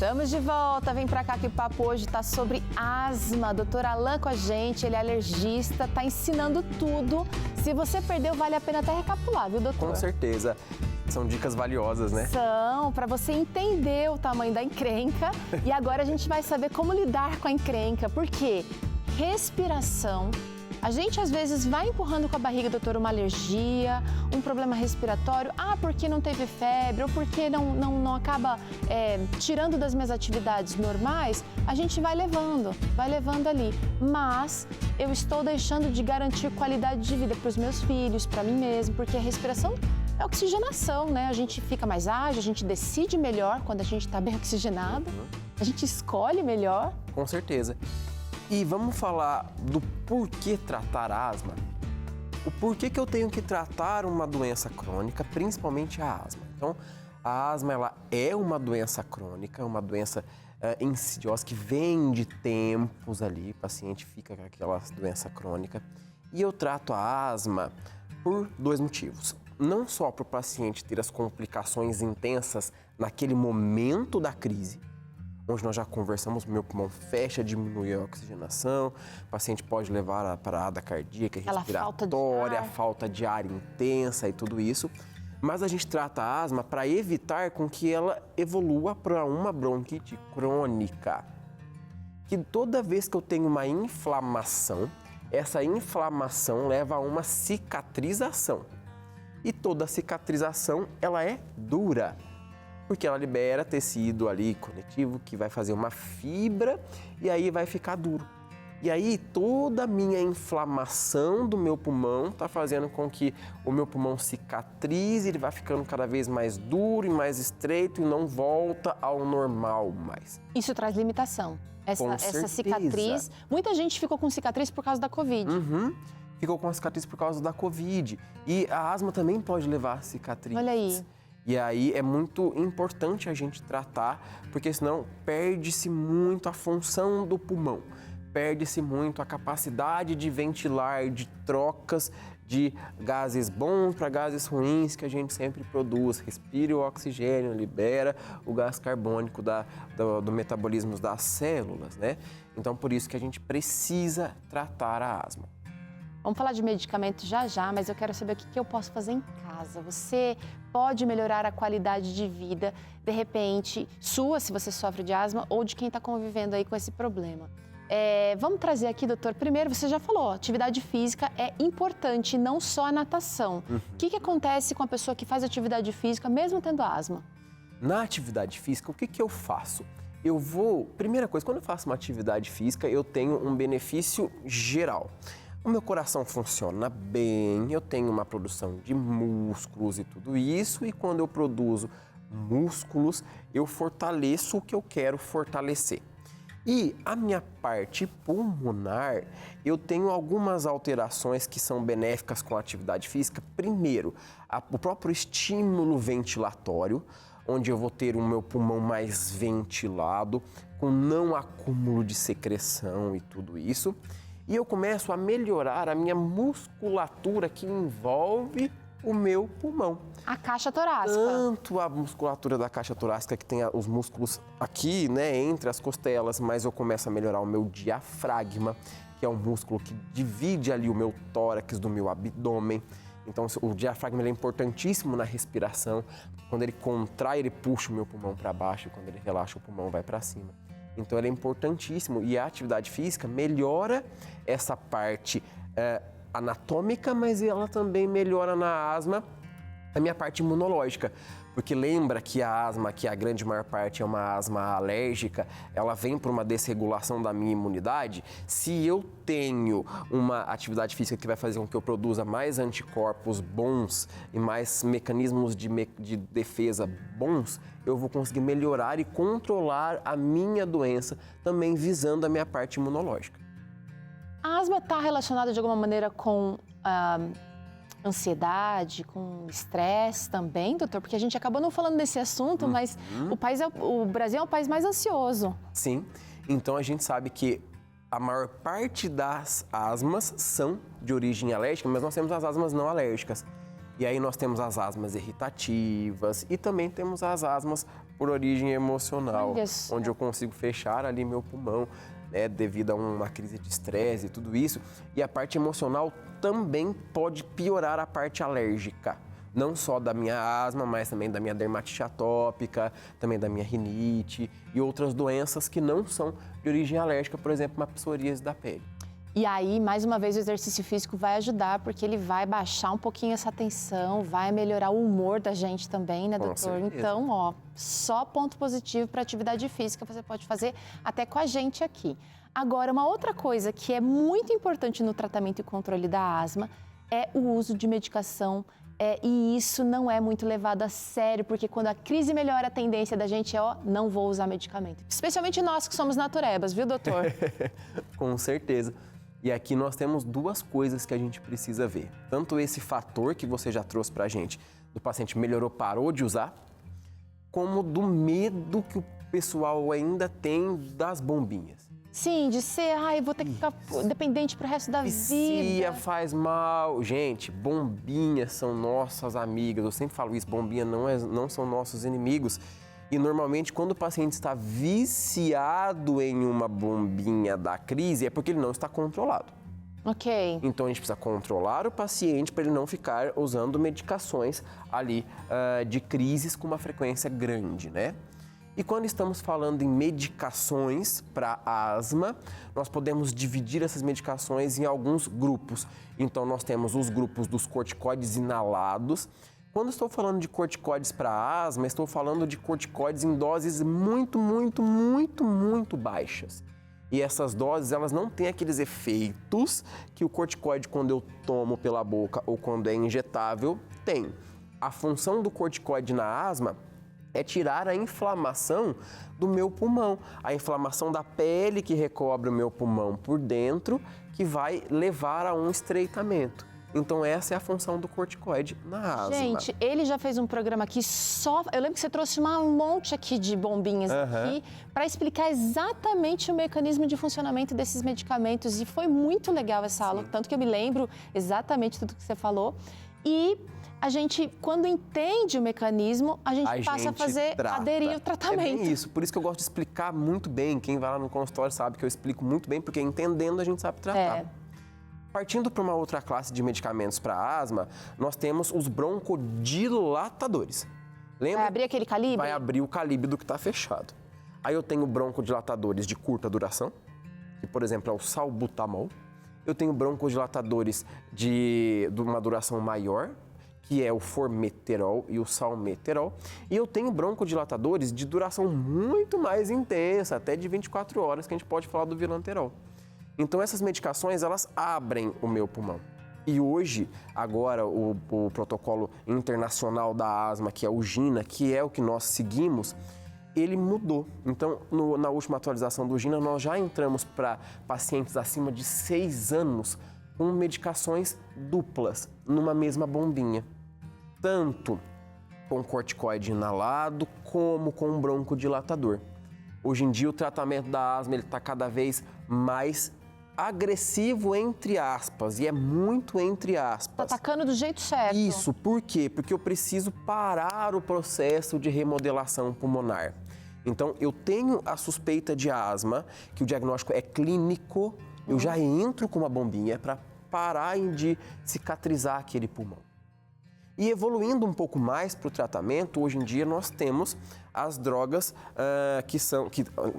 Estamos de volta, vem pra cá que o papo hoje tá sobre asma. Doutor Alan com a gente, ele é alergista, tá ensinando tudo. Se você perdeu, vale a pena até recapitular, viu, doutor? Com certeza. São dicas valiosas, né? São, para você entender o tamanho da encrenca. E agora a gente vai saber como lidar com a encrenca. Por quê? Respiração. A gente às vezes vai empurrando com a barriga, doutor, uma alergia, um problema respiratório. Ah, porque não teve febre, ou porque não acaba tirando das minhas atividades normais. A gente vai levando ali. Mas eu estou deixando de garantir qualidade de vida para os meus filhos, para mim mesmo, porque a respiração é oxigenação, né? A gente fica mais ágil, a gente decide melhor quando a gente está bem oxigenado, a gente escolhe melhor. Com certeza. E vamos falar do porquê tratar a asma. O porquê que eu tenho que tratar uma doença crônica, principalmente a asma. Então, a asma ela é uma doença crônica, uma doença insidiosa que vem de tempos ali, o paciente fica com aquela doença crônica. E eu trato a asma por dois motivos. Não só para o paciente ter as complicações intensas naquele momento da crise, onde nós já conversamos, meu pulmão fecha, diminui a oxigenação, o paciente pode levar a parada cardíaca, respiratória, falta de ar intensa e tudo isso. Mas a gente trata a asma para evitar com que ela evolua para uma bronquite crônica. Que toda vez que eu tenho uma inflamação, essa inflamação leva a uma cicatrização. E toda cicatrização, ela é dura. Porque ela libera tecido ali conectivo que vai fazer uma fibra e aí vai ficar duro. E aí toda a minha inflamação do meu pulmão está fazendo com que o meu pulmão cicatrize, ele vai ficando cada vez mais duro e mais estreito e não volta ao normal mais. Isso traz limitação. Essa cicatriz, muita gente ficou com cicatriz por causa da Covid. Ficou com a cicatriz por causa da Covid. E a asma também pode levar a cicatriz. Olha aí. E aí é muito importante a gente tratar, porque senão perde-se muito a função do pulmão, perde-se muito a capacidade de ventilar, de trocas de gases bons para gases ruins que a gente sempre produz. Respira o oxigênio, libera o gás carbônico do metabolismo das células, né? Então por isso que a gente precisa tratar a asma. Vamos falar de medicamento já, mas eu quero saber o que eu posso fazer em casa. Você pode melhorar a qualidade de vida, de repente, sua, se você sofre de asma, ou de quem está convivendo aí com esse problema. Vamos trazer aqui, doutor, primeiro, você já falou, atividade física é importante, não só a natação. O que acontece com a pessoa que faz atividade física, mesmo tendo asma? Na atividade física, o que eu faço? Primeira coisa, quando eu faço uma atividade física, eu tenho um benefício geral. O meu coração funciona bem, eu tenho uma produção de músculos e tudo isso, e quando eu produzo músculos, eu fortaleço o que eu quero fortalecer. E a minha parte pulmonar, eu tenho algumas alterações que são benéficas com a atividade física. Primeiro, o próprio estímulo ventilatório, onde eu vou ter o meu pulmão mais ventilado, com não acúmulo de secreção e tudo isso. E eu começo a melhorar a minha musculatura que envolve o meu pulmão. A caixa torácica. Tanto a musculatura da caixa torácica, que tem os músculos aqui, né, entre as costelas, mas eu começo a melhorar o meu diafragma, que é um músculo que divide ali o meu tórax do meu abdômen. Então, o diafragma ele é importantíssimo na respiração. Quando ele contrai, ele puxa o meu pulmão para baixo. Quando ele relaxa, o pulmão vai para cima. Então, ele é importantíssimo e a atividade física melhora essa parte anatômica, mas ela também melhora na asma a minha parte imunológica. Porque lembra que a asma, que a grande maior parte é uma asma alérgica, ela vem por uma desregulação da minha imunidade. Se eu tenho uma atividade física que vai fazer com que eu produza mais anticorpos bons e mais mecanismos de defesa bons, eu vou conseguir melhorar e controlar a minha doença, também visando a minha parte imunológica. A asma está relacionada de alguma maneira com ansiedade, com estresse também, doutor? Porque a gente acabou não falando desse assunto, mas o Brasil é o país mais ansioso. Sim, então a gente sabe que a maior parte das asmas são de origem alérgica, mas nós temos as asmas não alérgicas. E aí nós temos as asmas irritativas e também temos as asmas por origem emocional, onde eu consigo fechar ali meu pulmão, né, devido a uma crise de estresse e tudo isso. E a parte emocional também pode piorar a parte alérgica. Não só da minha asma, mas também da minha dermatite atópica, também da minha rinite e outras doenças que não são de origem alérgica, por exemplo, uma psoríase da pele. E aí, mais uma vez, o exercício físico vai ajudar, porque ele vai baixar um pouquinho essa tensão, vai melhorar o humor da gente também, né, doutor? certeza. Então, ó, só ponto positivo para atividade física você pode fazer até com a gente aqui. Agora, uma outra coisa que é muito importante no tratamento e controle da asma é o uso de medicação. E isso não é muito levado a sério, porque quando a crise melhora, a tendência da gente é, ó, não vou usar medicamento. Especialmente nós que somos naturebas, viu, doutor? Com certeza. E aqui nós temos duas coisas que a gente precisa ver. Tanto esse fator que você já trouxe pra gente, do paciente melhorou, parou de usar, como do medo que o pessoal ainda tem das bombinhas. Sim, de ser, eu vou ter que ficar dependente pro resto da vida. Faz mal. Gente, bombinhas são nossas amigas. Eu sempre falo isso, bombinha não são nossos inimigos. E normalmente quando o paciente está viciado em uma bombinha da crise é porque ele não está controlado. Ok. Então a gente precisa controlar o paciente para ele não ficar usando medicações ali de crises com uma frequência grande, né? E quando estamos falando em medicações para asma, nós podemos dividir essas medicações em alguns grupos. Então nós temos os grupos dos corticoides inalados. Quando estou falando de corticoides para asma, estou falando de corticoides em doses muito baixas. E essas doses, elas não têm aqueles efeitos que o corticoide, quando eu tomo pela boca ou quando é injetável, tem. A função do corticoide na asma é tirar a inflamação do meu pulmão, a inflamação da pele que recobre o meu pulmão por dentro, que vai levar a um estreitamento. Então essa é a função do corticoide na asma. Gente, ele já fez um programa aqui só... Eu lembro que você trouxe um monte aqui de bombinhas aqui para explicar exatamente o mecanismo de funcionamento desses medicamentos e foi muito legal essa aula, tanto que eu me lembro exatamente tudo que você falou. E a gente, quando entende o mecanismo, a gente passa a fazer, aderir ao tratamento. É bem isso, por isso que eu gosto de explicar muito bem. Quem vai lá no consultório sabe que eu explico muito bem, porque entendendo a gente sabe tratar. Partindo para uma outra classe de medicamentos para asma, nós temos os broncodilatadores. Lembra? Vai abrir aquele calibre? Vai abrir o calibre do que está fechado. Aí eu tenho broncodilatadores de curta duração, que por exemplo é o salbutamol. Eu tenho broncodilatadores de uma duração maior, que é o formoterol e o salmeterol. E eu tenho broncodilatadores de duração muito mais intensa, até de 24 horas, que a gente pode falar do vilanterol. Então essas medicações, elas abrem o meu pulmão. E hoje, agora, o protocolo internacional da asma, que é o GINA, que é o que nós seguimos, ele mudou. Então, na última atualização do GINA, nós já entramos para pacientes acima de 6 anos com medicações duplas, numa mesma bombinha. Tanto com corticoide inalado, como com broncodilatador. Hoje em dia, o tratamento da asma está cada vez mais agressivo, entre aspas, e é muito entre aspas. Tá atacando do jeito certo. Isso, por quê? Porque eu preciso parar o processo de remodelação pulmonar. Então, eu tenho a suspeita de asma, que o diagnóstico é clínico, eu já entro com uma bombinha para parar de cicatrizar aquele pulmão. E evoluindo um pouco mais para o tratamento, hoje em dia nós temos as drogas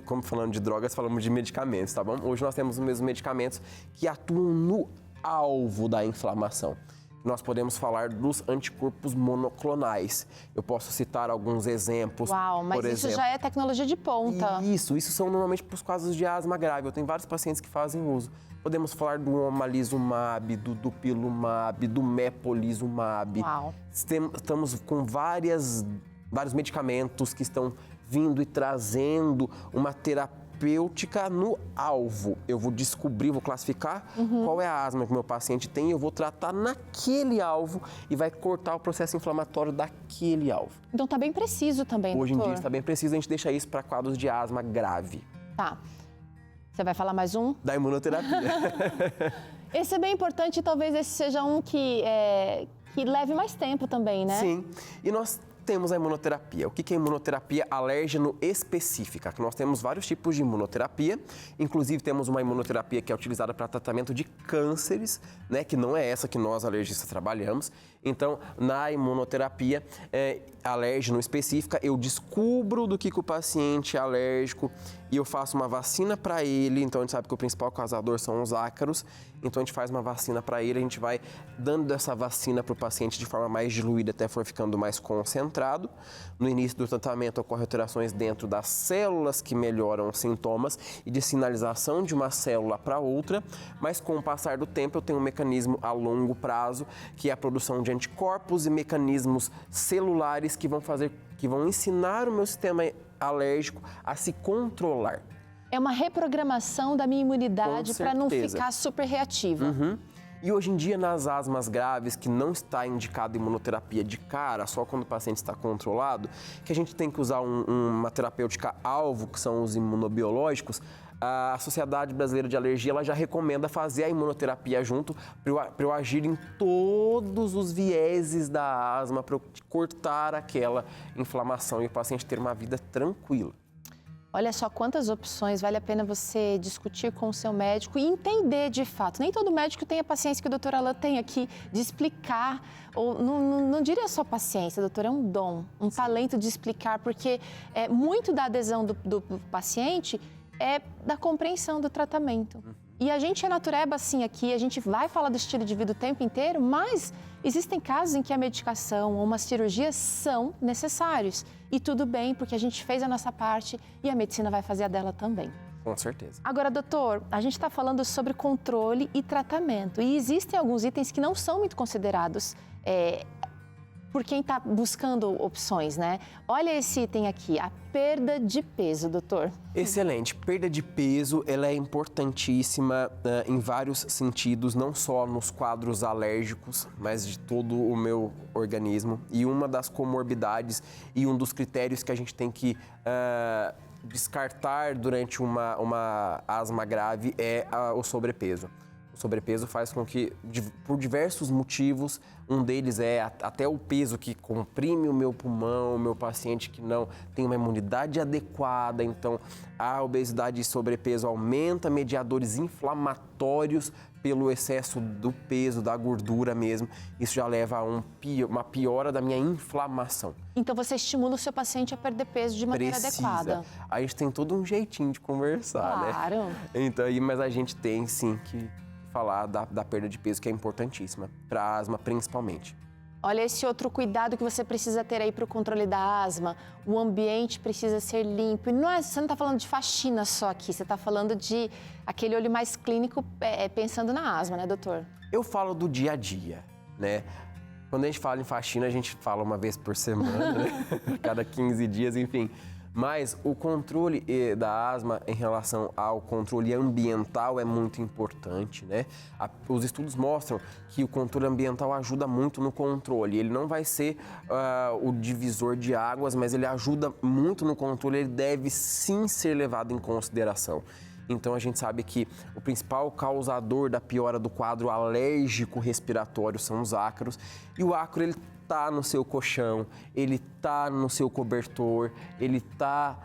como falando de drogas, falamos de medicamentos, tá bom? Hoje nós temos os mesmos medicamentos que atuam no alvo da inflamação. Nós podemos falar dos anticorpos monoclonais. Eu posso citar alguns exemplos. Uau, mas isso já é tecnologia de ponta. Isso são normalmente para os casos de asma grave. Eu tenho vários pacientes que fazem uso. Podemos falar do omalizumab, do dupilumab, do mepolizumab. Uau. Estamos com vários medicamentos que estão vindo e trazendo uma terapêutica no alvo. Eu vou descobrir, vou classificar qual é a asma que o meu paciente tem, eu vou tratar naquele alvo e vai cortar o processo inflamatório daquele alvo. Então tá bem preciso também, doutor. Hoje em dia está bem preciso, a gente deixa isso para quadros de asma grave. Tá. Você vai falar mais um? Da imunoterapia. Esse é bem importante, talvez esse seja um que E leve mais tempo também, né? Sim. E nós temos a imunoterapia. O que é imunoterapia alérgeno específica? Que nós temos vários tipos de imunoterapia, inclusive temos uma imunoterapia que é utilizada para tratamento de cânceres, né, que não é essa que nós alergistas trabalhamos. Então, na imunoterapia alérgeno específica, eu descubro do que o paciente é alérgico e eu faço uma vacina para ele. Então, a gente sabe que o principal causador são os ácaros. Então, a gente faz uma vacina para ele, a gente vai dando essa vacina para o paciente de forma mais diluída até for ficando mais concentrado. No início do tratamento, ocorrem alterações dentro das células que melhoram os sintomas e de sinalização de uma célula para outra, mas com o passar do tempo eu tenho um mecanismo a longo prazo, que é a produção de anticorpos e mecanismos celulares que vão ensinar o meu sistema alérgico a se controlar. É uma reprogramação da minha imunidade para não ficar super reativa. Uhum. E hoje em dia, nas asmas graves, que não está indicada imunoterapia de cara, só quando o paciente está controlado, que a gente tem que usar uma terapêutica alvo, que são os imunobiológicos, a Sociedade Brasileira de Alergia ela já recomenda fazer a imunoterapia junto para eu agir em todos os vieses da asma, para eu cortar aquela inflamação e o paciente ter uma vida tranquila. Olha só quantas opções, vale a pena você discutir com o seu médico e entender de fato. Nem todo médico tem a paciência que o doutor Alain tem aqui de explicar, ou não diria só paciência, doutor, é um dom, um talento de explicar, porque muito da adesão do paciente é da compreensão do tratamento. E a gente é natureba assim aqui, a gente vai falar do estilo de vida o tempo inteiro, mas existem casos em que a medicação ou uma cirurgia são necessários. E tudo bem, porque a gente fez a nossa parte e a medicina vai fazer a dela também. Com certeza. Agora, doutor, a gente está falando sobre controle e tratamento. E existem alguns itens que não são muito considerados por quem está buscando opções, né? Olha esse item aqui, a perda de peso, doutor. Excelente. Perda de peso, ela é importantíssima em vários sentidos, não só nos quadros alérgicos, mas de todo o meu organismo. E uma das comorbidades e um dos critérios que a gente tem que descartar durante uma asma grave é o sobrepeso. O sobrepeso faz com que, por diversos motivos, um deles é até o peso que comprime o meu pulmão, o meu paciente que não tem uma imunidade adequada. Então, a obesidade e sobrepeso aumenta mediadores inflamatórios pelo excesso do peso, da gordura mesmo. Isso já leva a uma piora da minha inflamação. Então, você estimula o seu paciente a perder peso de maneira adequada. A gente tem todo um jeitinho de conversar, né? Claro. Então, mas a gente tem, sim, que falar da perda de peso, que é importantíssima, para asma principalmente. Olha esse outro cuidado que você precisa ter aí para o controle da asma. O ambiente precisa ser limpo. E você não está falando de faxina só aqui, você está falando de aquele olho mais clínico pensando na asma, né, doutor? Eu falo do dia a dia, né? Quando a gente fala em faxina, a gente fala uma vez por semana, né? Cada 15 dias, enfim. Mas o controle da asma em relação ao controle ambiental é muito importante, né? Os estudos mostram que o controle ambiental ajuda muito no controle. Ele não vai ser o divisor de águas, mas ele ajuda muito no controle. Ele deve sim ser levado em consideração. Então, a gente sabe que o principal causador da piora do quadro alérgico respiratório são os ácaros. E o ácaro, ele tá no seu colchão, ele tá no seu cobertor, ele tá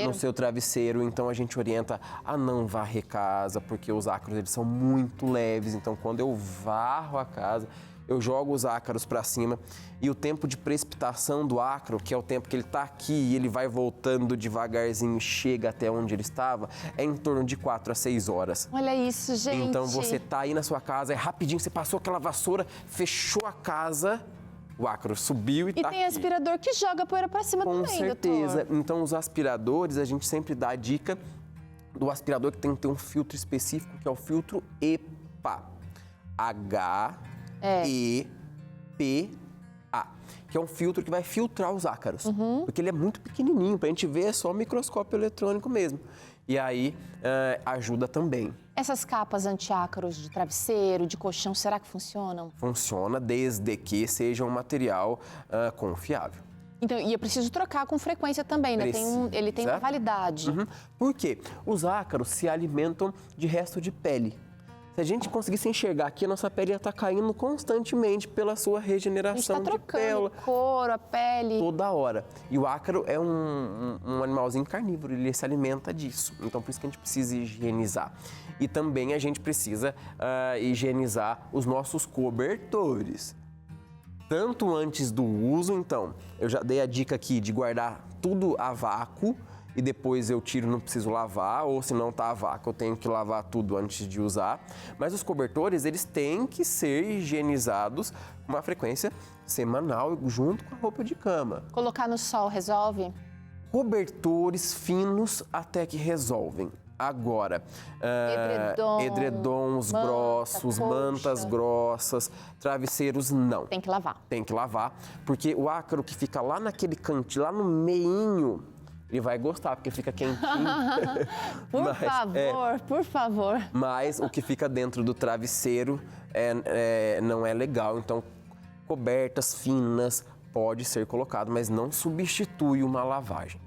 no seu travesseiro. Então, a gente orienta a não varrer casa, porque os ácaros, eles são muito leves. Então, quando eu varro a casa, eu jogo os ácaros para cima e o tempo de precipitação do ácaro, que é o tempo que ele está aqui e ele vai voltando devagarzinho e chega até onde ele estava, é em torno de 4 a 6 horas. Olha isso, gente. Então você tá aí na sua casa, é rapidinho, você passou aquela vassoura, fechou a casa, o ácaro subiu e tá aqui. E tem aspirador que joga poeira para cima também, doutor. Com certeza. Então os aspiradores, a gente sempre dá a dica do aspirador que tem que ter um filtro específico, que é o filtro EPA. EPA, que é um filtro que vai filtrar os ácaros, porque ele é muito pequenininho, pra gente ver é só microscópio eletrônico mesmo. E aí ajuda também. Essas capas antiácaros de travesseiro, de colchão, será que funcionam? Funciona desde que seja um material confiável. Então, e eu preciso trocar com frequência também, né? Ele tem uma validade. Por quê? Os ácaros se alimentam de resto de pele. Se a gente conseguisse enxergar aqui, a nossa pele ia estar caindo constantemente pela sua regeneração de pele. O couro, a pele. Toda hora. E o ácaro é um animalzinho carnívoro, ele se alimenta disso. Então, por isso que a gente precisa higienizar. E também a gente precisa higienizar os nossos cobertores. Tanto antes do uso, então, eu já dei a dica aqui de guardar tudo a vácuo e depois eu tiro, não preciso lavar, ou se não tá a vácuo, eu tenho que lavar tudo antes de usar. Mas os cobertores, eles têm que ser higienizados com uma frequência semanal, junto com a roupa de cama. Colocar no sol resolve? Cobertores finos até que resolvem. Agora, edredons grossos, mantas grossas, travesseiros, não. Tem que lavar. Tem que lavar, porque o ácaro que fica lá naquele cantinho, lá no meinho, ele vai gostar, porque fica quentinho. Por favor. Mas o que fica dentro do travesseiro não é legal. Então, cobertas finas pode ser colocado, mas não substitui uma lavagem.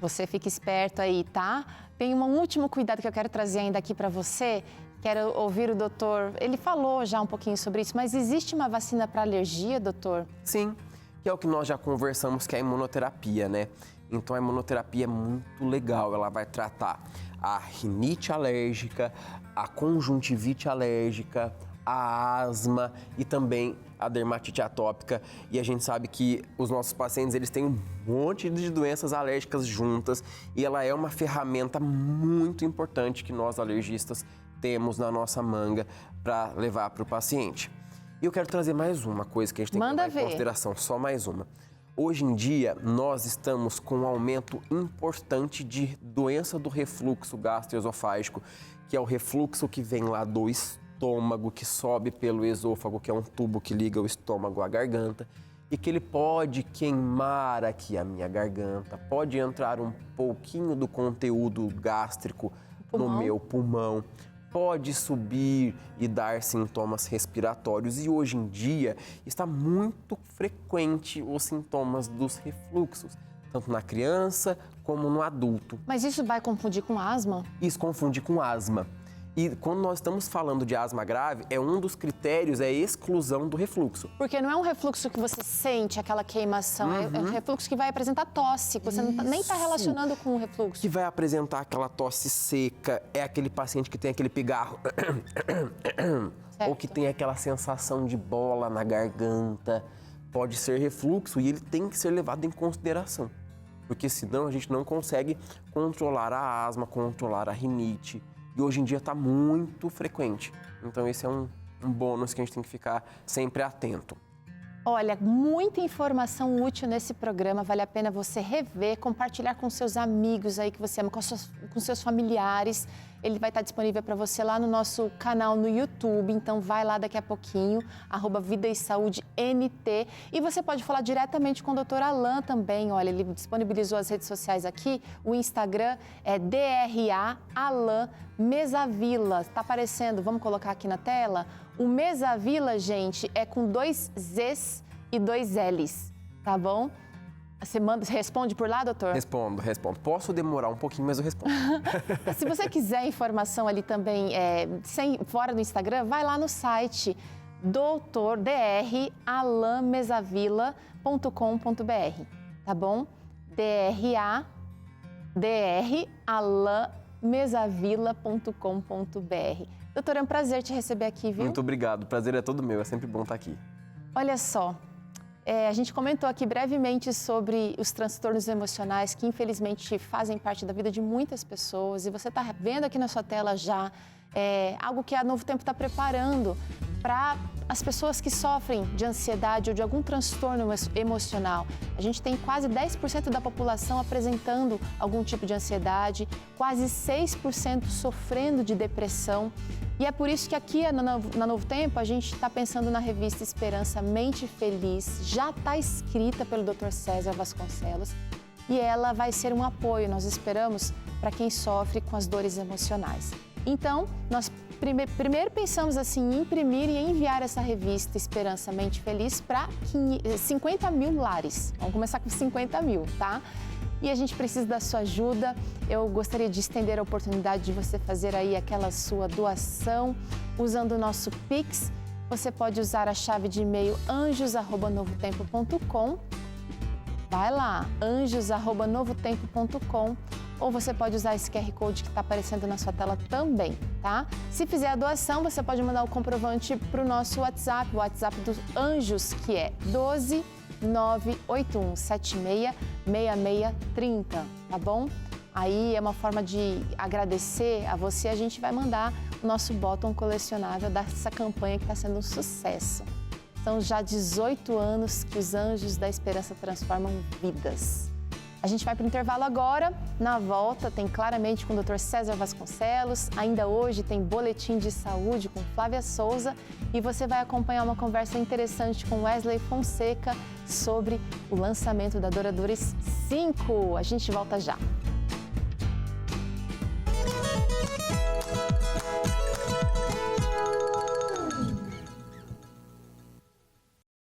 Você fica esperto aí, tá? Tem um último cuidado que eu quero trazer ainda aqui para você. Quero ouvir o doutor. Ele falou já um pouquinho sobre isso, mas existe uma vacina para alergia, doutor? Sim, que é o que nós já conversamos, que é a imunoterapia, né? Então, a imunoterapia é muito legal. Ela vai tratar a rinite alérgica, a conjuntivite alérgica, a asma e também a dermatite atópica. E a gente sabe que os nossos pacientes, eles têm um monte de doenças alérgicas juntas e ela é uma ferramenta muito importante que nós alergistas temos na nossa manga para levar para o paciente. E eu quero trazer mais uma coisa que a gente tem que levar em consideração, só mais uma. Hoje em dia, nós estamos com um aumento importante de doença do refluxo gastroesofágico, que é o refluxo que vem lá do estômago, que sobe pelo esôfago, que é um tubo que liga o estômago à garganta, e que ele pode queimar aqui a minha garganta, pode entrar um pouquinho do conteúdo gástrico no meu pulmão, pode subir e dar sintomas respiratórios. E hoje em dia está muito frequente os sintomas dos refluxos, tanto na criança como no adulto. Mas isso vai confundir com asma? Isso confunde com asma. E quando nós estamos falando de asma grave, um dos critérios é a exclusão do refluxo. Porque não é um refluxo que você sente aquela queimação, é um refluxo que vai apresentar tosse, que você nem está relacionando com o refluxo. Que vai apresentar aquela tosse seca, é aquele paciente que tem aquele pigarro, ou que tem aquela sensação de bola na garganta. Pode ser refluxo e ele tem que ser levado em consideração, porque senão a gente não consegue controlar a asma, controlar a rinite. E hoje em dia está muito frequente. Então esse é um bônus que a gente tem que ficar sempre atento. Olha, muita informação útil nesse programa, vale a pena você rever, compartilhar com seus amigos aí que você ama, com seus familiares. Ele vai estar disponível para você lá no nosso canal no YouTube, então vai lá daqui a pouquinho, @Vida e Saúde NT. E você pode falar diretamente com o Dr. Alain também, olha, ele disponibilizou as redes sociais aqui, o Instagram é DRA Alain Mesavila, está aparecendo, vamos colocar aqui na tela? O Mesavila, gente, é com 2 Zs e 2 Ls, tá bom? Você responde por lá, doutor? Respondo. Posso demorar um pouquinho, mas eu respondo. Se você quiser informação ali também, fora do Instagram, vai lá no site dralainmesavila.com.br, tá bom? dralainmesavila.com.br. Doutor, é um prazer te receber aqui, viu? Muito obrigado, o prazer é todo meu, é sempre bom estar aqui. Olha só, a gente comentou aqui brevemente sobre os transtornos emocionais que infelizmente fazem parte da vida de muitas pessoas e você está vendo aqui na sua tela já algo que a Novo Tempo está preparando para as pessoas que sofrem de ansiedade ou de algum transtorno emocional. A gente tem quase 10% da população apresentando algum tipo de ansiedade, quase 6% sofrendo de depressão. E é por isso que aqui na Novo Tempo a gente está pensando na revista Esperança Mente Feliz. Já está escrita pelo Dr. César Vasconcelos e ela vai ser um apoio, nós esperamos, para quem sofre com as dores emocionais. Então, nós primeiro pensamos assim, em imprimir e enviar essa revista Esperança Mente Feliz para 50 mil lares. Vamos começar com 50 mil, tá? e a gente precisa da sua ajuda. Eu gostaria de estender a oportunidade de você fazer aí aquela sua doação usando o nosso Pix. Você pode usar a chave de e-mail anjos@novotempo.com. Vai lá, anjos@novotempo.com, ou você pode usar esse QR Code que está aparecendo na sua tela também, tá? Se fizer a doação, você pode mandar o comprovante para o nosso WhatsApp, o WhatsApp dos Anjos, que é 12 981766630, tá bom? Aí é uma forma de agradecer a você, a gente vai mandar o nosso botão colecionável dessa campanha que está sendo um sucesso. São já 18 anos que os Anjos da Esperança transformam vidas. A gente vai para o intervalo agora. Na volta tem Claramente com o Dr. César Vasconcelos. Ainda hoje tem Boletim de Saúde com Flávia Souza. E você vai acompanhar uma conversa interessante com Wesley Fonseca sobre o lançamento da Douradores 5. A gente volta já.